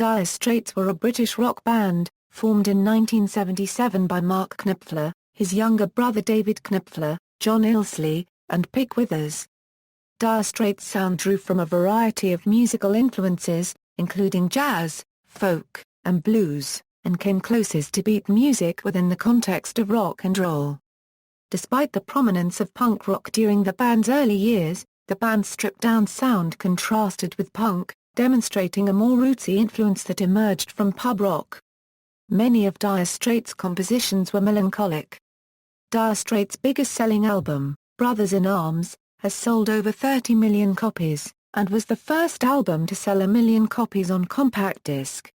Dire Straits were a British rock band, formed in 1977 by Mark Knopfler, his younger brother David Knopfler, John Illsley, and Pick Withers. Dire Straits' sound drew from a variety of musical influences, including jazz, folk, and blues, and came closest to beat music within the context of rock and roll. Despite the prominence of punk rock during the band's early years, the band's stripped-down sound contrasted with punk, demonstrating a more rootsy influence that emerged from pub rock. Many of Dire Straits' compositions were melancholic. Dire Straits' biggest-selling album, Brothers in Arms, has sold over 30 million copies, and was the first album to sell 1 million copies on compact disc.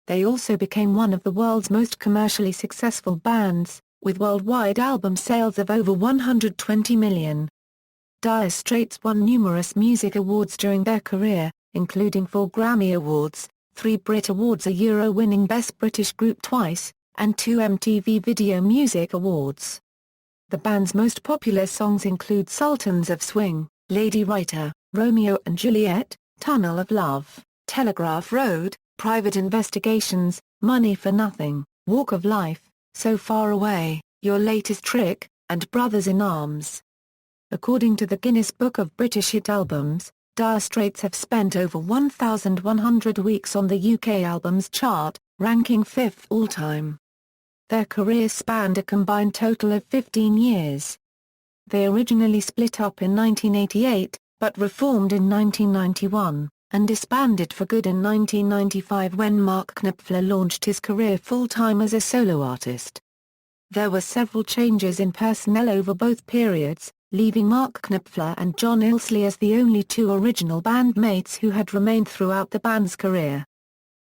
They also became one of the world's most commercially successful bands, with worldwide album sales of over 120 million. Dire Straits won numerous music awards during their career, including 4 Grammy Awards, 3 Brit Awards, a Euro-winning Best British Group twice, and 2 MTV Video Music Awards. The band's most popular songs include Sultans of Swing, Lady Writer, Romeo and Juliet, Tunnel of Love, Telegraph Road, Private Investigations, Money for Nothing, Walk of Life, So Far Away, Your Latest Trick, and Brothers in Arms. According to the Guinness Book of British Hit Albums, Dire Straits have spent over 1,100 weeks on the UK Albums Chart, ranking 5th all-time. Their career spanned a combined total of 15 years. They originally split up in 1988, but reformed in 1991, and disbanded for good in 1995 when Mark Knopfler launched his career full-time as a solo artist. There were several changes in personnel over both periods, leaving Mark Knopfler and John Illsley as the only 2 original bandmates who had remained throughout the band's career.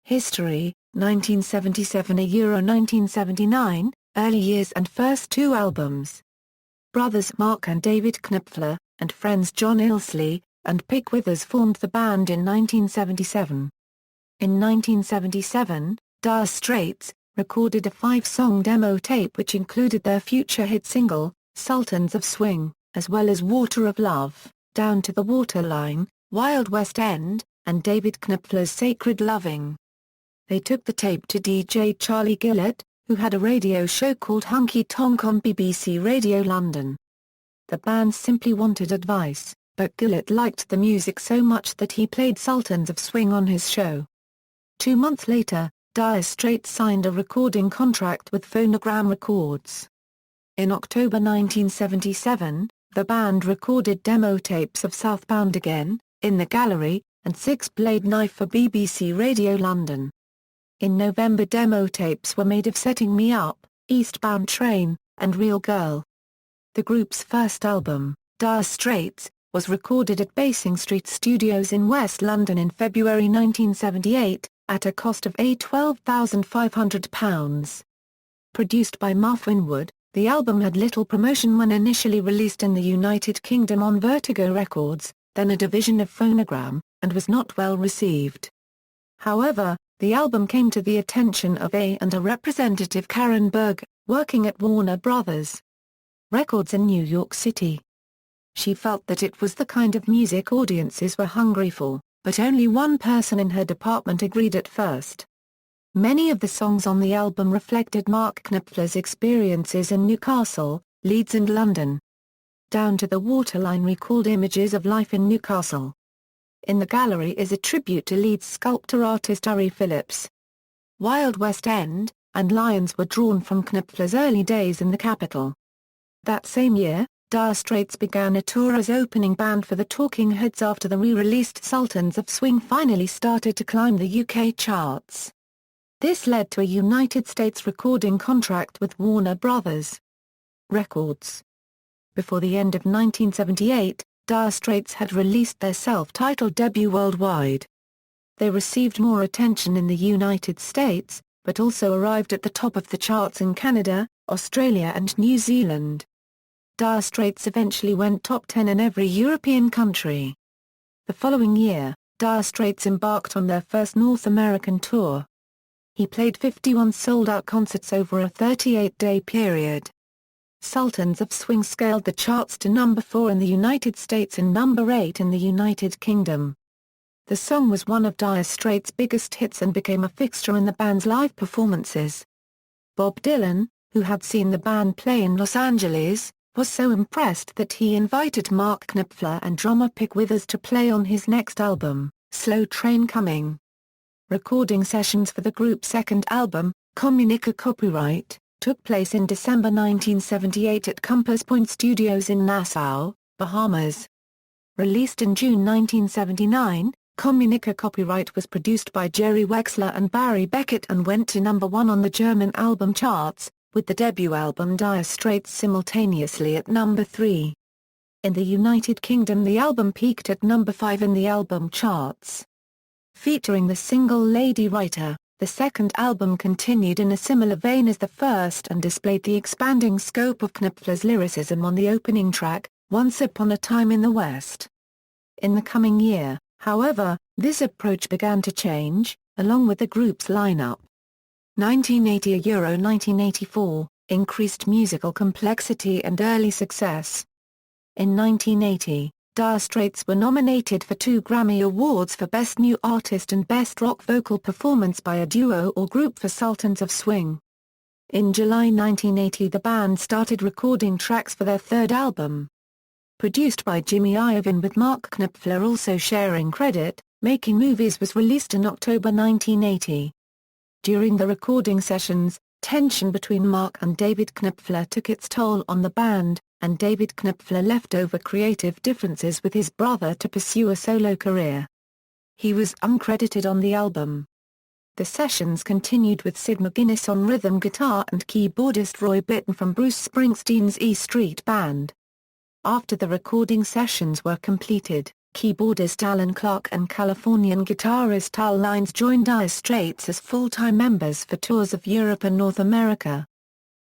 History: 1977 Euro 1979, early years and first 2 albums. Brothers Mark and David Knopfler, and friends John Illsley, and Pick Withers formed the band in 1977. In 1977, Dire Straits recorded a 5-song demo tape which included their future hit single, Sultans of Swing, as well as Water of Love, Down to the Waterline, Wild West End, and David Knopfler's Sacred Loving. They took the tape to DJ Charlie Gillett, who had a radio show called Hunky Tonk on BBC Radio London. The band simply wanted advice, but Gillett liked the music so much that he played Sultans of Swing on his show. 2 months later, Dire Straits signed a recording contract with Phonogram Records. In October 1977, the band recorded demo tapes of Southbound Again, In the Gallery, and Six Blade Knife for BBC Radio London. In November, demo tapes were made of Setting Me Up, Eastbound Train, and Real Girl. The group's first album, Dire Straits, was recorded at Basing Street Studios in West London in February 1978, at a cost of £12,500. Produced by Muff Winwood, the album had little promotion when initially released in the United Kingdom on Vertigo Records, then a division of Phonogram, and was not well received. However, the album came to the attention of A&R representative Karen Berg, working at Warner Brothers Records in New York City. She felt that it was the kind of music audiences were hungry for, but only one person in her department agreed at first. Many of the songs on the album reflected Mark Knopfler's experiences in Newcastle, Leeds and London. Down to the Waterline recalled images of life in Newcastle. In the Gallery is a tribute to Leeds sculptor-artist Harry Phillips. Wild West End and Lions were drawn from Knopfler's early days in the capital. That same year, Dire Straits began a tour as opening band for the Talking Heads after the re-released Sultans of Swing finally started to climb the UK charts. This led to a United States recording contract with Warner Brothers Records. Before the end of 1978, Dire Straits had released their self-titled debut worldwide. They received more attention in the United States, but also arrived at the top of the charts in Canada, Australia and New Zealand. Dire Straits eventually went top 10 in every European country. The following year, Dire Straits embarked on their first North American tour. He played 51 sold-out concerts over a 38-day period. Sultans of Swing scaled the charts to number 4 in the United States and number 8 in the United Kingdom. The song was one of Dire Straits' biggest hits and became a fixture in the band's live performances. Bob Dylan, who had seen the band play in Los Angeles, was so impressed that he invited Mark Knopfler and drummer Pick Withers to play on his next album, Slow Train Coming. Recording sessions for the group's second album, Communica Copyright, took place in December 1978 at Compass Point Studios in Nassau, Bahamas. Released in June 1979, Communica Copyright was produced by Jerry Wexler and Barry Beckett and went to number 1 on the German album charts, with the debut album Dire Straits simultaneously at number 3. In the United Kingdom, the album peaked at number 5 in the album charts. Featuring the single Lady Writer, the second album continued in a similar vein as the first and displayed the expanding scope of Knopfler's lyricism on the opening track, Once Upon a Time in the West. In the coming year, however, this approach began to change, along with the group's lineup. 1980–1984, increased musical complexity and early success. In 1980, Dire Straits were nominated for 2 Grammy Awards for Best New Artist and Best Rock Vocal Performance by a Duo or Group for Sultans of Swing. In July 1980, the band started recording tracks for their third album. Produced by Jimmy Iovine with Mark Knopfler also sharing credit, Making Movies was released in October 1980. During the recording sessions, tension between Mark and David Knopfler took its toll on the band, and David Knopfler left over creative differences with his brother to pursue a solo career. He was uncredited on the album. The sessions continued with Sid McGuinness on rhythm guitar and keyboardist Roy Bittan from Bruce Springsteen's E Street Band. After the recording sessions were completed, keyboardist Alan Clark and Californian guitarist Tal Lines joined Dire Straits as full-time members for tours of Europe and North America.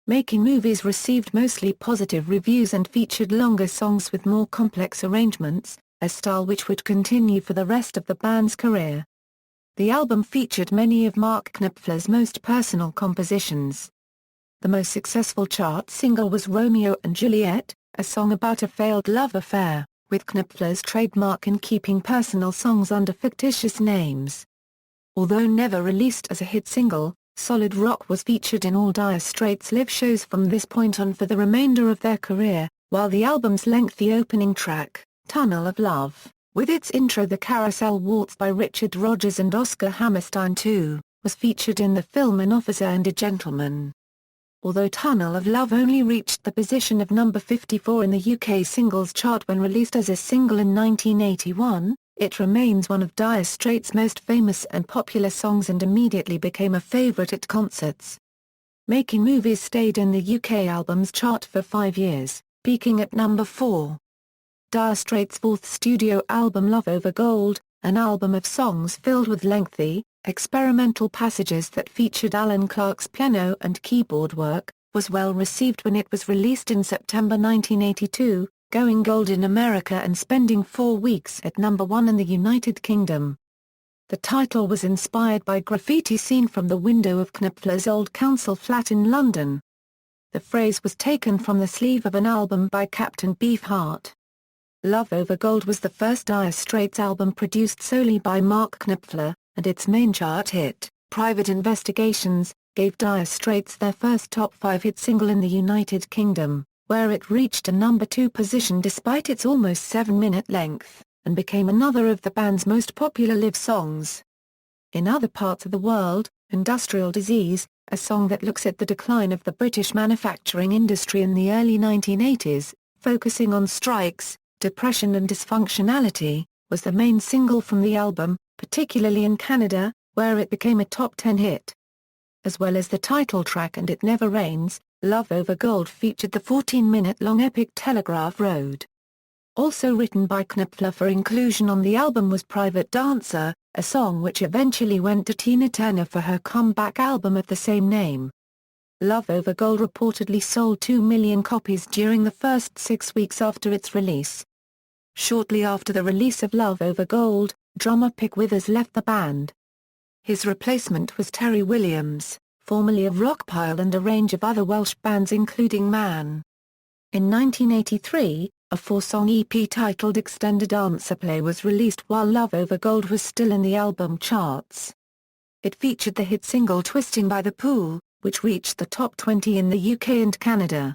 Making Movies received mostly positive reviews and featured longer songs with more complex arrangements, a style which would continue for the rest of the band's career. The album featured many of Mark Knopfler's most personal compositions. The most successful chart single was Romeo and Juliet, a song about a failed love affair, with Knopfler's trademark in keeping personal songs under fictitious names. Although never released as a hit single, Solid Rock was featured in all Dire Straits' live shows from this point on for the remainder of their career, while the album's lengthy opening track, Tunnel of Love, with its intro The Carousel Waltz by Richard Rodgers and Oscar Hammerstein II, was featured in the film An Officer and a Gentleman. Although Tunnel of Love only reached the position of number 54 in the UK singles chart when released as a single in 1981, it remains one of Dire Straits' most famous and popular songs and immediately became a favourite at concerts. Making Movies stayed in the UK albums chart for 5 years, peaking at number 4. Dire Straits' fourth studio album Love Over Gold, an album of songs filled with lengthy, experimental passages that featured Alan Clark's piano and keyboard work, was well received when it was released in September 1982, going gold in America and spending 4 weeks at number 1 in the United Kingdom. The title was inspired by graffiti seen from the window of Knopfler's old council flat in London. The phrase was taken from the sleeve of an album by Captain Beefheart. Love Over Gold was the first Dire Straits album produced solely by Mark Knopfler, and its main chart hit, Private Investigations, gave Dire Straits their first top 5 hit single in the United Kingdom, where it reached a number 2 position despite its almost 7-minute length, and became another of the band's most popular live songs. In other parts of the world, Industrial Disease, a song that looks at the decline of the British manufacturing industry in the early 1980s, focusing on strikes, depression and dysfunctionality, was the main single from the album, particularly in Canada, where it became a top 10 hit. As well as the title track and It Never Rains, Love Over Gold featured the 14-minute-long epic Telegraph Road. Also written by Knopfler for inclusion on the album was Private Dancer, a song which eventually went to Tina Turner for her comeback album of the same name. Love Over Gold reportedly sold 2 million copies during the first 6 weeks after its release. Shortly after the release of Love Over Gold, drummer Pick Withers left the band. His replacement was Terry Williams, formerly of Rockpile and a range of other Welsh bands including Man. In 1983, a 4-song EP titled Extended Answer Play was released while Love Over Gold was still in the album charts. It featured the hit single Twisting by the Pool, which reached the top 20 in the UK and Canada.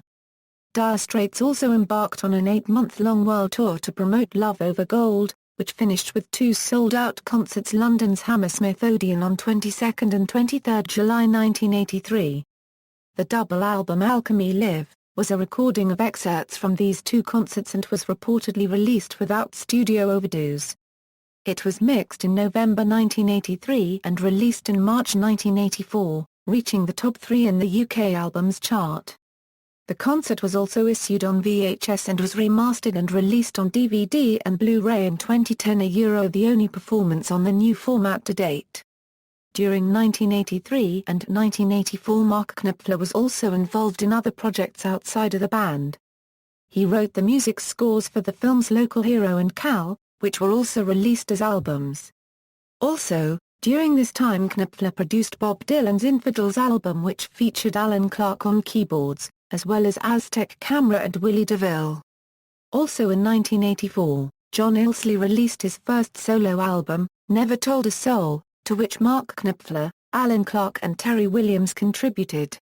Dire Straits also embarked on an 8-month-long world tour to promote Love Over Gold, which finished with 2 sold-out concerts: London's Hammersmith Odeon on 22nd and 23rd July 1983. The double album Alchemy Live was a recording of excerpts from these 2 concerts and was reportedly released without studio overdues. It was mixed in November 1983 and released in March 1984, reaching the top 3 in the UK albums chart. The concert was also issued on VHS and was remastered and released on DVD and Blu-ray in 2010, the only performance on the new format to date. During 1983 and 1984, Mark Knopfler was also involved in other projects outside of the band. He wrote the music scores for the films Local Hero and Cal, which were also released as albums. Also, during this time Knopfler produced Bob Dylan's Infidels album, which featured Alan Clark on keyboards, as well as Aztec Camera and Willie DeVille. Also in 1984, John Illsley released his first solo album, Never Told a Soul, to which Mark Knopfler, Alan Clark and Terry Williams contributed.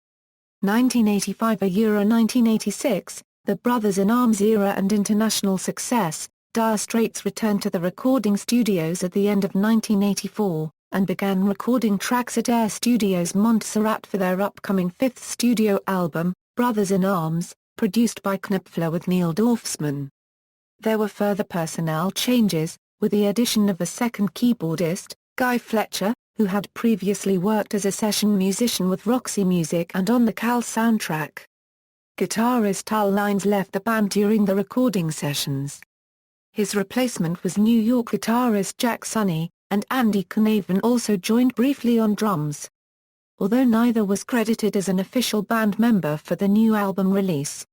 1985 1986, the Brothers in Arms era and international success, Dire Straits returned to the recording studios at the end of 1984, and began recording tracks at Air Studios Montserrat for their upcoming 5th studio album, Brothers in Arms, produced by Knopfler with Neil Dorfsman. There were further personnel changes, with the addition of a second keyboardist, Guy Fletcher, who had previously worked as a session musician with Roxy Music and on the Cal soundtrack. Guitarist Al Lines left the band during the recording sessions. His replacement was New York guitarist Jack Sonny, and Andy Carnavon also joined briefly on drums. Although neither was credited as an official band member for the new album release.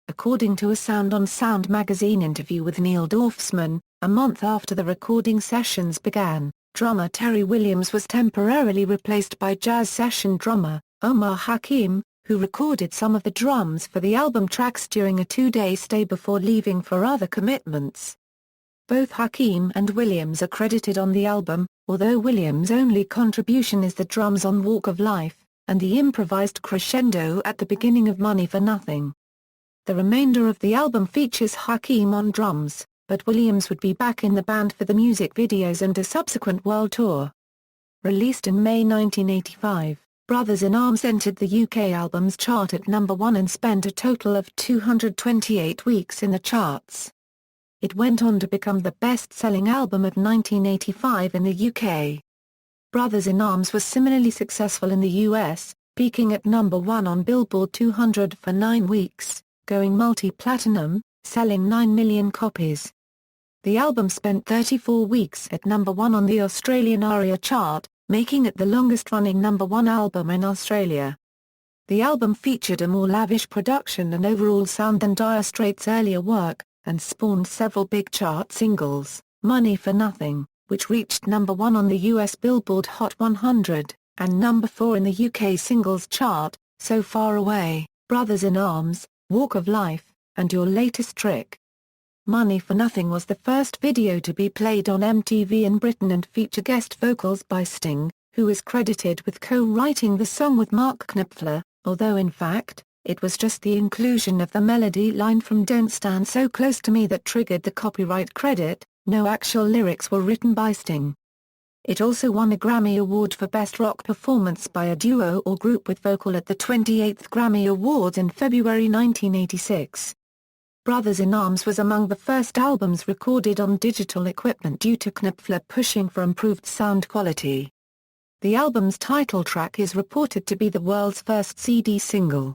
According to a Sound on Sound magazine interview with Neil Dorfsman, a month after the recording sessions began, drummer Terry Williams was temporarily replaced by jazz session drummer, Omar Hakim, who recorded some of the drums for the album tracks during a 2-day stay before leaving for other commitments. Both Hakim and Williams are credited on the album, although Williams' only contribution is the drums on Walk of Life, and the improvised crescendo at the beginning of Money for Nothing. The remainder of the album features Hakim on drums, but Williams would be back in the band for the music videos and a subsequent world tour. Released in May 1985, Brothers in Arms entered the UK albums chart at number 1 and spent a total of 228 weeks in the charts. It went on to become the best-selling album of 1985 in the UK. Brothers in Arms was similarly successful in the US, peaking at number 1 on Billboard 200 for 9 weeks, going multi-platinum, selling 9 million copies. The album spent 34 weeks at number 1 on the Australian ARIA chart, making it the longest-running number 1 album in Australia. The album featured a more lavish production and overall sound than Dire Straits' earlier work, and spawned several big chart singles, Money for Nothing, which reached number 1 on the US Billboard Hot 100, and number 4 in the UK singles chart, So Far Away, Brothers in Arms, Walk of Life, and Your Latest Trick. Money for Nothing was the first video to be played on MTV in Britain and feature guest vocals by Sting, who is credited with co-writing the song with Mark Knopfler, although in fact, it was just the inclusion of the melody line from Don't Stand So Close to Me that triggered the copyright credit. No actual lyrics were written by Sting. It also won a Grammy Award for Best Rock Performance by a Duo or Group with Vocal at the 28th Grammy Awards in February 1986. Brothers in Arms was among the first albums recorded on digital equipment due to Knopfler pushing for improved sound quality. The album's title track is reported to be the world's first CD single.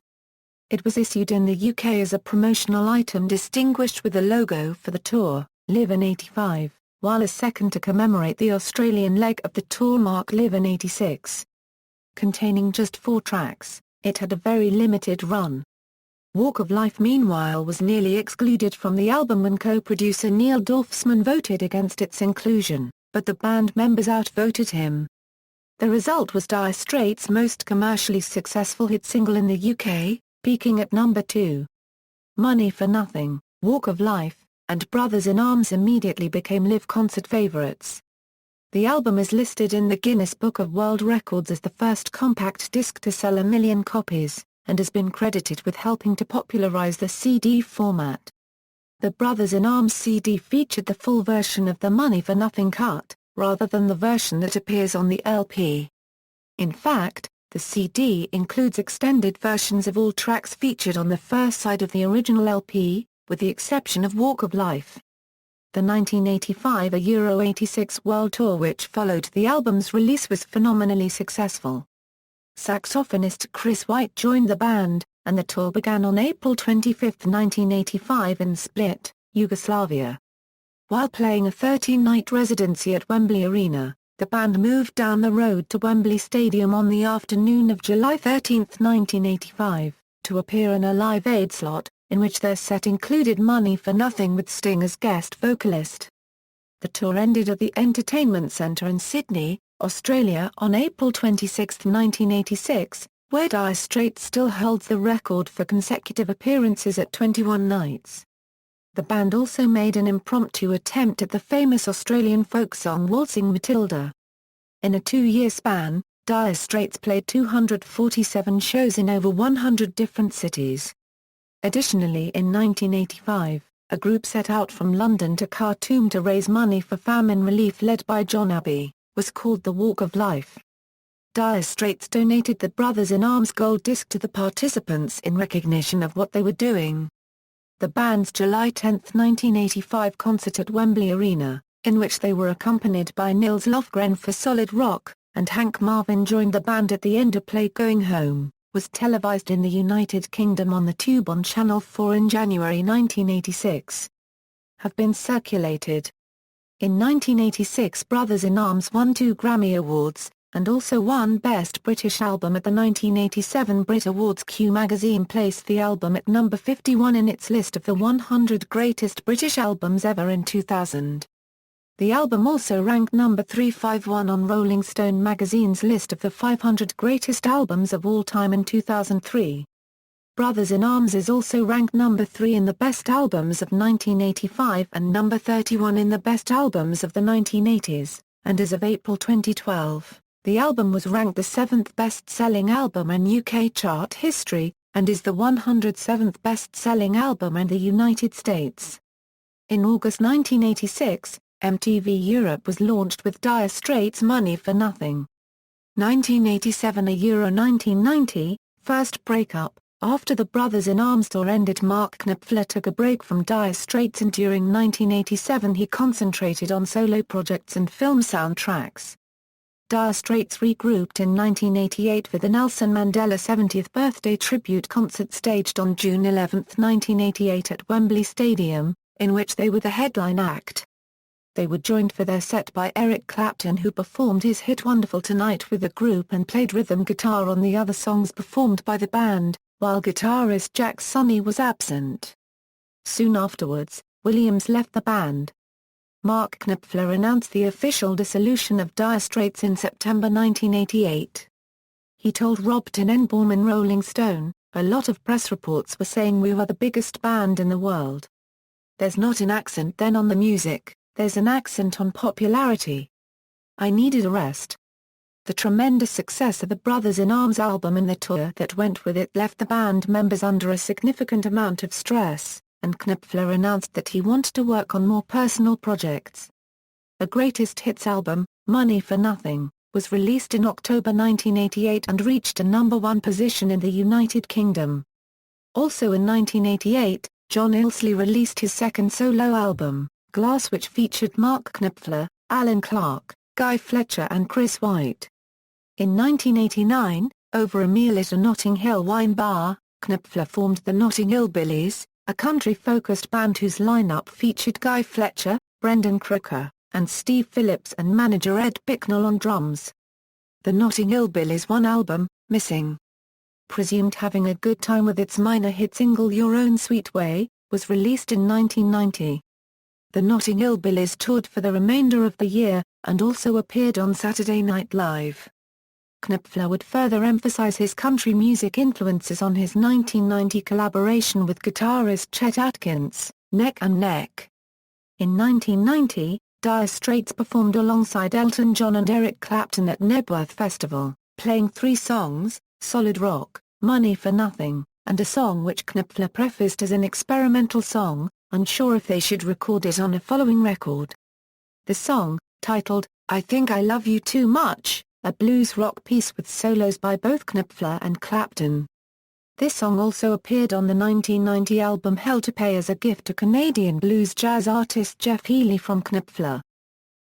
It was issued in the UK as a promotional item distinguished with a logo for the tour, Live in 85, while a second to commemorate the Australian leg of the tour marked Live in 86. Containing just 4 tracks, it had a very limited run. Walk of Life meanwhile was nearly excluded from the album when co-producer Neil Dorfsman voted against its inclusion, but the band members outvoted him. The result was Dire Straits' most commercially successful hit single in the UK, peaking at number 2. Money for Nothing, Walk of Life, and Brothers in Arms immediately became live concert favorites. The album is listed in the Guinness Book of World Records as the first compact disc to sell 1 million copies, and has been credited with helping to popularize the CD format. The Brothers in Arms CD featured the full version of the Money for Nothing cut, rather than the version that appears on the LP. In fact, the CD includes extended versions of all tracks featured on the first side of the original LP, with the exception of Walk of Life. The 1985 Euro 86 World Tour which followed the album's release was phenomenally successful. Saxophonist Chris White joined the band, and the tour began on April 25, 1985 in Split, Yugoslavia. While playing a 13-night residency at Wembley Arena, the band moved down the road to Wembley Stadium on the afternoon of July 13, 1985, to appear in a Live Aid slot, in which their set included Money for Nothing with Sting as guest vocalist. The tour ended at the Entertainment Centre in Sydney, Australia on April 26, 1986, where Dire Straits still holds the record for consecutive appearances at 21 nights. The band also made an impromptu attempt at the famous Australian folk song Waltzing Matilda. In a 2-year span, Dire Straits played 247 shows in over 100 different cities. Additionally, in 1985, a group set out from London to Khartoum to raise money for famine relief led by John Abbey, was called the Walk of Life. Dire Straits donated the Brothers in Arms gold disc to the participants in recognition of what they were doing. The band's July 10, 1985 concert at Wembley Arena, in which they were accompanied by Nils Lofgren for Solid Rock, and Hank Marvin joined the band at the end of Play Going Home, was televised in the United Kingdom on the Tube on Channel 4 in January 1986. Have been circulated. In 1986 Brothers in Arms won 2 Grammy Awards, and also won Best British Album at the 1987 Brit Awards. Q magazine placed the album at number 51 in its list of the 100 greatest British albums ever in 2000. The album also ranked number 351 on Rolling Stone magazine's list of the 500 greatest albums of all time in 2003. Brothers in Arms is also ranked number 3 in the Best Albums of 1985 and number 31 in the Best Albums of the 1980s, and as of April 2012. The album was ranked the 7th best-selling album in UK chart history, and is the 107th best-selling album in the United States. In August 1986, MTV Europe was launched with Dire Straits' Money for Nothing. 1987 Euro 1990, first breakup. After the Brothers in Arms tour ended, Mark Knopfler took a break from Dire Straits, and during 1987 he concentrated on solo projects and film soundtracks. Dire Straits regrouped in 1988 for the Nelson Mandela 70th birthday tribute concert staged on June 11, 1988 at Wembley Stadium, in which they were the headline act. They were joined for their set by Eric Clapton, who performed his hit Wonderful Tonight with the group and played rhythm guitar on the other songs performed by the band, while guitarist Jack Sonny was absent. Soon afterwards, Williams left the band. Mark Knopfler announced the official dissolution of Dire Straits in September 1988. He told Rob Tenenbaum in Rolling Stone, "A lot of press reports were saying we were the biggest band in the world. There's not an accent then on the music, there's an accent on popularity. I needed a rest." The tremendous success of the Brothers in Arms album and the tour that went with it left the band members under a significant amount of stress, and Knopfler announced that he wanted to work on more personal projects. A greatest hits album, Money for Nothing, was released in October 1988 and reached a number 1 position in the United Kingdom. Also in 1988, John Illsley released his second solo album, Glass, which featured Mark Knopfler, Alan Clark, Guy Fletcher and Chris White. In 1989, over a meal at a Notting Hill wine bar, Knopfler formed the Notting Hillbillies, a country-focused band whose lineup featured Guy Fletcher, Brendan Croker, and Steve Phillips, and manager Ed Bicknell on drums. The Notting Hillbillies' one album, Missing, presumed having a good time with its minor hit single Your Own Sweet Way, was released in 1990. The Notting Hillbillies toured for the remainder of the year, and also appeared on Saturday Night Live. Knopfler would further emphasize his country music influences on his 1990 collaboration with guitarist Chet Atkins, Neck and Neck. In 1990, Dire Straits performed alongside Elton John and Eric Clapton at Knebworth Festival, playing 3 songs, Solid Rock, Money for Nothing, and a song which Knopfler prefaced as an experimental song, unsure if they should record it on a following record. The song, titled, I Think I Love You Too Much, a blues rock piece with solos by both Knopfler and Clapton. This song also appeared on the 1990 album Hell to Pay as a gift to Canadian blues jazz artist Jeff Healey from Knopfler.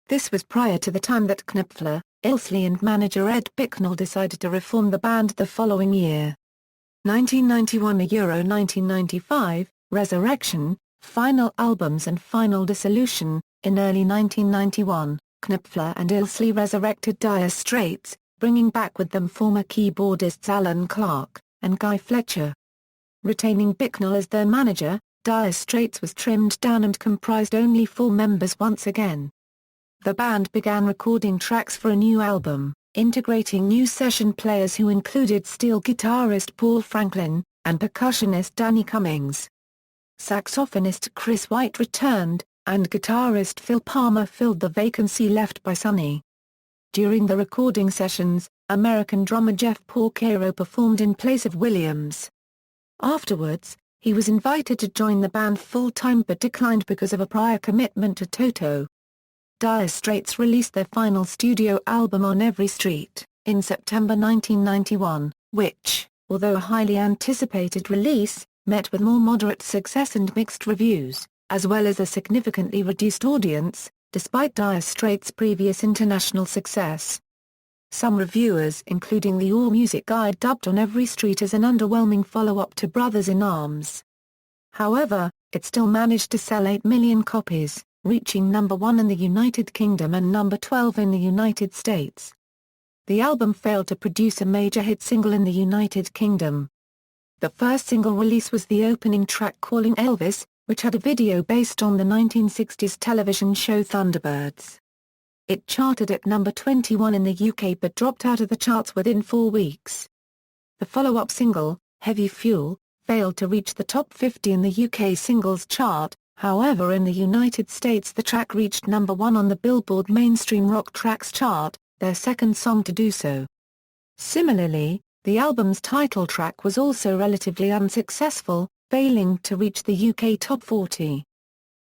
This was prior to the time that Knopfler, Illsley and manager Ed Bicknell decided to reform the band the following year. 1991–1995, Resurrection, Final Albums and Final Dissolution. In early 1991, Knopfler and Illsley resurrected Dire Straits, bringing back with them former keyboardists Alan Clark and Guy Fletcher. Retaining Bicknell as their manager, Dire Straits was trimmed down and comprised only 4 members once again. The band began recording tracks for a new album, integrating new session players who included steel guitarist Paul Franklin, and percussionist Danny Cummings. Saxophonist Chris White returned, and guitarist Phil Palmer filled the vacancy left by Sonny. During the recording sessions, American drummer Jeff Porcaro performed in place of Williams. Afterwards, he was invited to join the band full-time but declined because of a prior commitment to Toto. Dire Straits released their final studio album On Every Street, in September 1991, which, although a highly anticipated release, met with more moderate success and mixed reviews, as well as a significantly reduced audience, despite Dire Straits' previous international success. Some reviewers including the AllMusic Guide dubbed On Every Street as an underwhelming follow-up to Brothers in Arms. However, it still managed to sell 8 million copies, reaching number 1 in the United Kingdom and number 12 in the United States. The album failed to produce a major hit single in the United Kingdom. The first single release was the opening track Calling Elvis, which had a video based on the 1960s television show Thunderbirds. It charted at number 21 in the UK but dropped out of the charts within 4 weeks. The follow-up single, Heavy Fuel, failed to reach the top 50 in the UK singles chart, however in the United States the track reached number 1 on the Billboard Mainstream Rock Tracks chart, their second song to do so. Similarly, the album's title track was also relatively unsuccessful, failing to reach the UK top 40.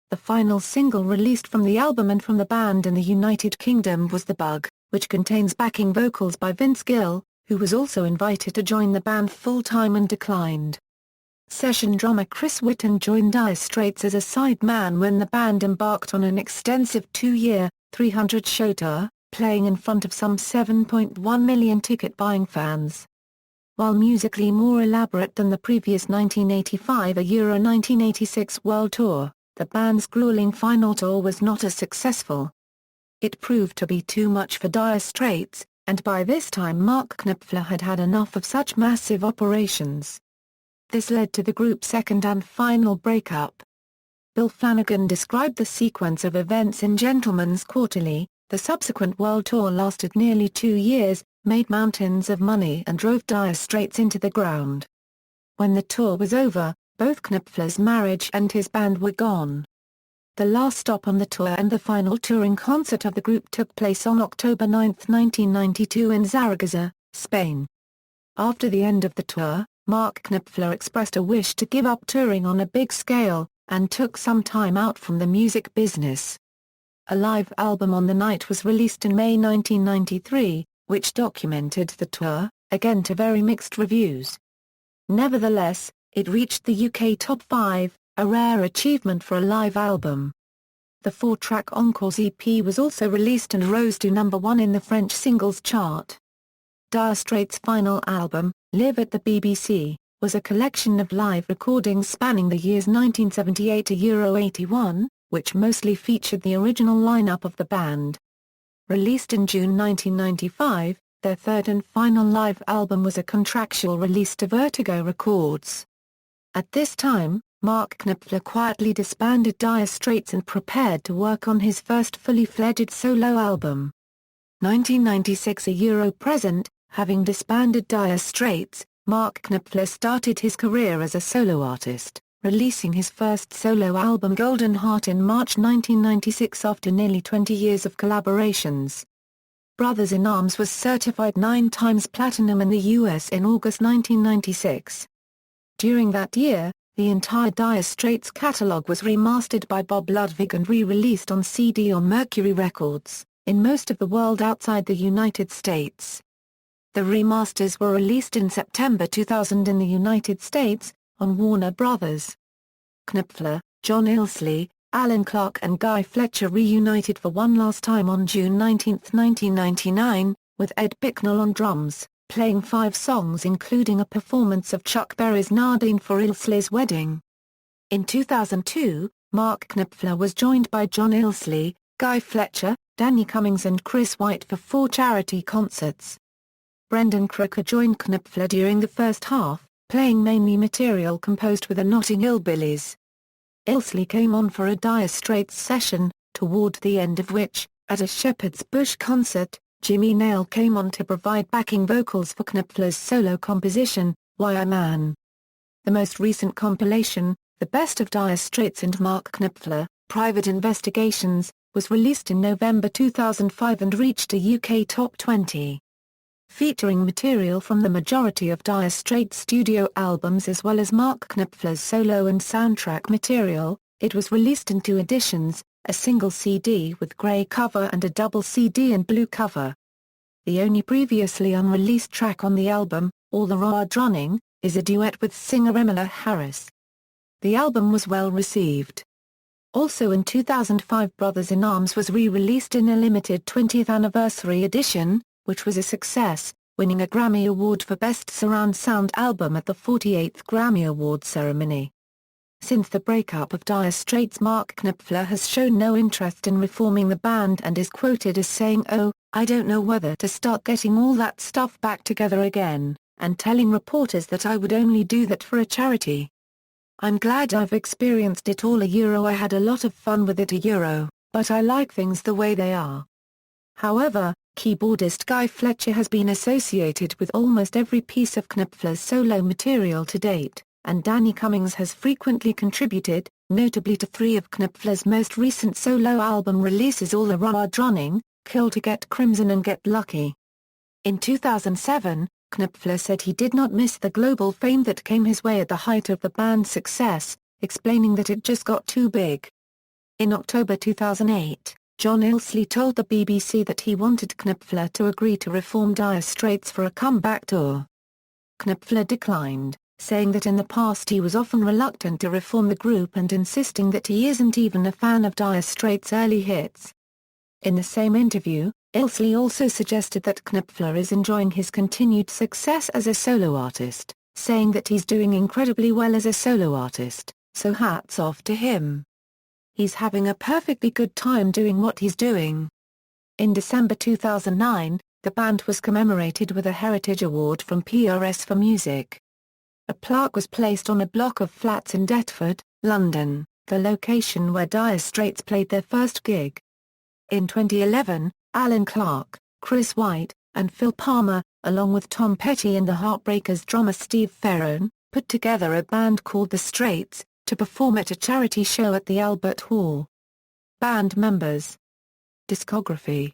The final single released from the album and from the band in the United Kingdom was The Bug, which contains backing vocals by Vince Gill, who was also invited to join the band full-time and declined. Session drummer Chris Whitten joined Dire Straits as a sideman when the band embarked on an extensive 2-year, 300-show tour, playing in front of some 7.1 million ticket-buying fans. While musically more elaborate than the previous 1985–1986 World Tour, the band's grueling final tour was not as successful. It proved to be too much for Dire Straits, and by this time Mark Knopfler had had enough of such massive operations. This led to the group's second and final breakup. Bill Flanagan described the sequence of events in Gentleman's Quarterly. The subsequent world tour lasted nearly 2 years, made mountains of money and drove Dire Straits into the ground. When the tour was over, both Knopfler's marriage and his band were gone. The last stop on the tour and the final touring concert of the group took place on October 9, 1992 in Zaragoza, Spain. After the end of the tour, Mark Knopfler expressed a wish to give up touring on a big scale, and took some time out from the music business. A live album on the night was released in May 1993, which documented the tour, again to very mixed reviews. Nevertheless, it reached the UK top 5, a rare achievement for a live album. The 4-track Encores EP was also released and rose to number 1 in the French singles chart. Dire Straits' final album, Live at the BBC, was a collection of live recordings spanning the years 1978 to 81, which mostly featured the original lineup of the band. Released in June 1995, their third and final live album was a contractual release to Vertigo Records. At this time, Mark Knopfler quietly disbanded Dire Straits and prepared to work on his first fully fledged solo album. 1996 present, having disbanded Dire Straits, Mark Knopfler started his career as a solo artist, releasing his first solo album Golden Heart in March 1996 after nearly 20 years of collaborations. Brothers in Arms was certified 9 times platinum in the US in August 1996. During that year, the entire Dire Straits catalog was remastered by Bob Ludwig and re-released on CD on Mercury Records, in most of the world outside the United States. The remasters were released in September 2000 in the United States, on Warner Brothers. Knopfler, John Illsley, Alan Clark and Guy Fletcher reunited for one last time on June 19, 1999, with Ed Bicknell on drums, playing 5 songs including a performance of Chuck Berry's Nardine for Illsley's wedding. In 2002, Mark Knopfler was joined by John Illsley, Guy Fletcher, Danny Cummings and Chris White for 4 charity concerts. Brendan Croker joined Knopfler during the first half, playing mainly material composed with the Notting Hillbillies. Illsley came on for a Dire Straits session, toward the end of which, at a Shepherd's Bush concert, Jimmy Nail came on to provide backing vocals for Knopfler's solo composition, Why a Man. The most recent compilation, The Best of Dire Straits and Mark Knopfler, Private Investigations, was released in November 2005 and reached a UK Top 20. Featuring material from the majority of Dire Straits studio albums as well as Mark Knopfler's solo and soundtrack material, it was released in 2 editions, a single CD with grey cover and a double CD and blue cover. The only previously unreleased track on the album, All the Road Running, is a duet with singer Emmylou Harris. The album was well received. Also in 2005 Brothers in Arms was re-released in a limited 20th anniversary edition, which was a success, winning a Grammy Award for Best Surround Sound Album at the 48th Grammy Awards ceremony. Since the breakup of Dire Straits, Mark Knopfler has shown no interest in reforming the band and is quoted as saying, "Oh, I don't know whether to start getting all that stuff back together again," and telling reporters that I would only do that for a charity. "I'm glad I've experienced it all I had a lot of fun with it but I like things the way they are." However, keyboardist Guy Fletcher has been associated with almost every piece of Knopfler's solo material to date, and Danny Cummings has frequently contributed, notably to 3 of Knopfler's most recent solo album releases All the Road Running, Kill to Get Crimson and Get Lucky. In 2007, Knopfler said he did not miss the global fame that came his way at the height of the band's success, explaining that it just got too big. In October 2008, John Illsley told the BBC that he wanted Knopfler to agree to reform Dire Straits for a comeback tour. Knopfler declined, saying that in the past he was often reluctant to reform the group and insisting that he isn't even a fan of Dire Straits' early hits. In the same interview, Illsley also suggested that Knopfler is enjoying his continued success as a solo artist, saying that he's doing incredibly well as a solo artist, so hats off to him. He's having a perfectly good time doing what he's doing. In December 2009, the band was commemorated with a Heritage Award from PRS for Music. A plaque was placed on a block of flats in Deptford, London, the location where Dire Straits played their first gig. In 2011, Alan Clark, Chris White, and Phil Palmer, along with Tom Petty and the Heartbreakers drummer Steve Ferrone, put together a band called The Straits, to perform at a charity show at the Albert Hall. Band members. Discography.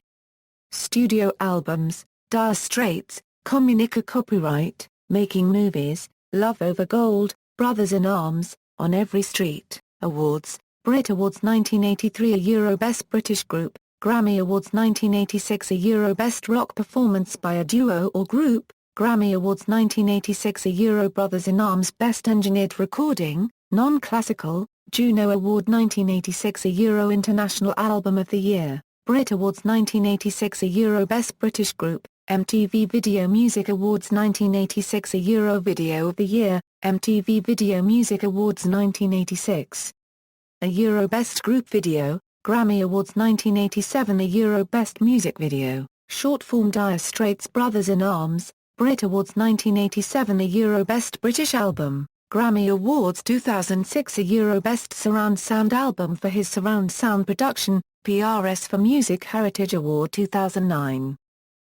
Studio albums, Dire Straits, Communica copyright, Making Movies, Love Over Gold, Brothers in Arms, On Every Street, Awards, Brit Awards 1983 a Euro Best British Group, Grammy Awards 1986 a Euro Best Rock Performance by a Duo or Group, Grammy Awards 1986 a Euro Brothers in Arms Best Engineered Recording, Non-Classical, Juno Award 1986 a Euro International Album of the Year, Brit Awards 1986 a Euro Best British Group, MTV Video Music Awards 1986 a Euro Video of the Year, MTV Video Music Awards 1986. A Euro Best Group Video, Grammy Awards 1987 a Euro Best Music Video, Short Form Dire Straits Brothers in Arms, Brit Awards 1987 a Euro Best British Album, Grammy Awards 2006 a Euro Best Surround Sound Album for his surround sound production, PRS for Music Heritage Award 2009.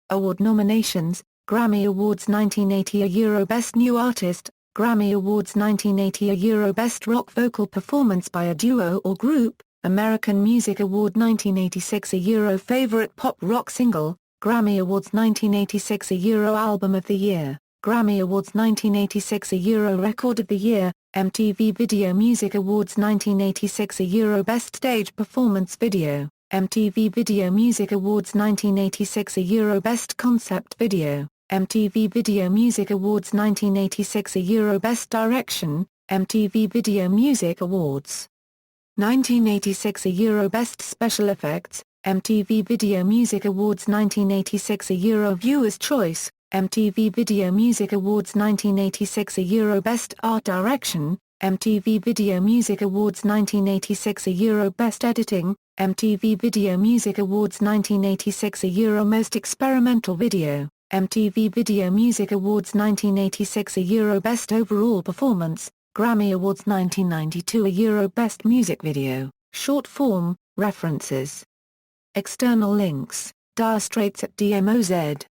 Award nominations, Grammy Awards 1980 a Euro Best New Artist, Grammy Awards 1980 a Euro Best Rock Vocal Performance by a Duo or Group, American Music Award 1986 a Euro Favorite Pop Rock Single, Grammy Awards 1986 a Euro Album of the Year, Grammy Awards 1986 a Euro Record of the Year, MTV Video Music Awards 1986 a Euro Best Stage Performance Video, MTV Video Music Awards 1986 a Euro Best Concept Video, MTV Video Music Awards 1986 a Euro Best Direction, MTV Video Music Awards 1986 a Euro Best Special Effects, MTV Video Music Awards 1986 a Euro Viewer's Choice, MTV Video Music Awards 1986 a Euro Best Art Direction, MTV Video Music Awards 1986 a Euro Best Editing, MTV Video Music Awards 1986 a Euro Most Experimental Video, MTV Video Music Awards 1986 a Euro Best Overall Performance, Grammy Awards 1992 a Euro Best Music Video, Short Form, References. External links, Dire Straits at DMOZ.